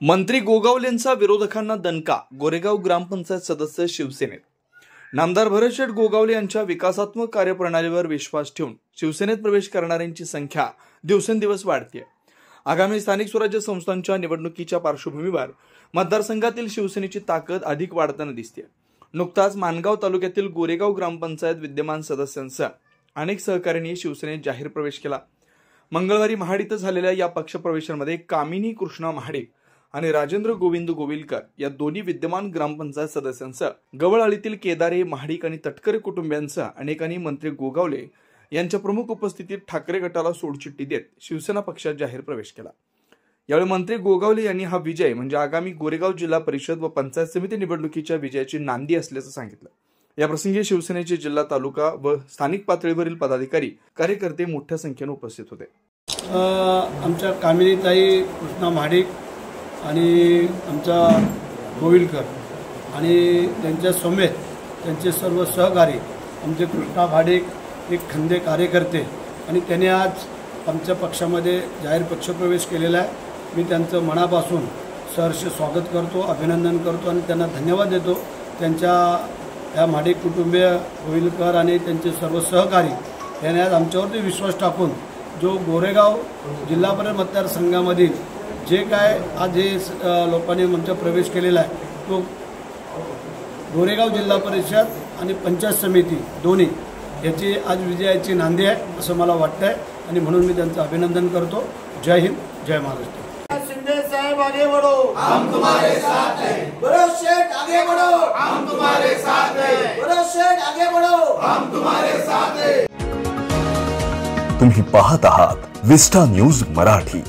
मंत्री गोगावलेंचा विरोधकांना दणका। गोरेगाव ग्रामपंचायत सदस्य शिवसेनेत। नामदार भरतशेठ गोगावले यांच्या विकासात्मक कार्यप्रणालीवर विश्वास ठेवून शिवसेनेत प्रवेश करणाऱ्यांची संख्या दिवसेंदिवस वाढते। आगामी स्थानिक स्वराज्य संस्थांच्या निवडणुकीच्या पार्श्वभूमीवर मतदारसंघातील शिवसेनेची ताकद अधिक वाढताना दिसते। नुकताच मानगाव तालुक्यातील गोरेगाव ग्रामपंचायत विद्यमान सदस्यांसह अनेक सहकाऱ्यांनी शिवसेनेत जाहीर प्रवेश केला। मंगळवारी महाड इथं झालेल्या या पक्षप्रवेशामध्ये कामिनी कृष्णा महाडिक आणि राजेंद्र गोविंद गोविलकर या दोन्ही विद्यमान ग्रामपंचायत सदस्यांसह गवळआळीतील केदारे, महाडिक आणि तटकरे कुटुंबियांसह अनेकांनी मंत्री गोगावले यांच्या प्रमुख उपस्थितीत ठाकरे गटाला सोडचिठ्ठी देत शिवसेना पक्षात जाहीर प्रवेश केला। यावेळी मंत्री गोगावले यांनी हा विजय म्हणजे आगामी गोरेगाव जिल्हा परिषद व पंचायत समिती निवडणुकीच्या विजयाची नांदी असल्याचं सांगितलं। या प्रसंगी शिवसेनेचे जिल्हा, तालुका व स्थानिक पातळीवरील पदाधिकारी, कार्यकर्ते मोठ्या संख्येने उपस्थित होते। आमच्या कामिनीताई कृष्णा महाडिक आणि आमचा गोविलकर आणि त्यांच्या समेत त्यांचे सर्व सहकारी आमचे कृष्णा महाडिक एक खंदे कार्यकर्ते आणि त्याने आज आमच्या पक्षामध्ये जाहीर पक्षप्रवेश केलेला आहे। मी त्यांचं मनापासून सहर्ष स्वागत करतो, अभिनंदन करतो आणि त्यांना धन्यवाद देतो। त्यांच्या या महाडिक कुटुंबीय, गोविलकर आणि त्यांचे सर्व सहकारी यांनी आज आमच्यावरती विश्वास टाकून जो गोरेगाव जिल्हा परिषद मतदारसंघामधील जे काय आज हे लोकांनी आमचा प्रवेश केलेला आहे तो गोरेगाव जिल्हा परिषद आणि पंचायत समिती दोन्ही याची आज विजयाची नांदी आहे असं मला वाटतंय आणि म्हणून मी त्यांचं अभिनंदन करतो। जय हिंद, जय महाराष्ट्र। शिंदे साहब आगे बढ़ो, हम तुम्हारे साथ हैं। भरतशेठ आगे बढ़ो, हम तुम्हारे साथ हैं। भरतशेठ आगे बढ़ो, हम तुम्हारे साथ हैं। तुम्ही पाहत आहात विस्टा न्यूज मराठी।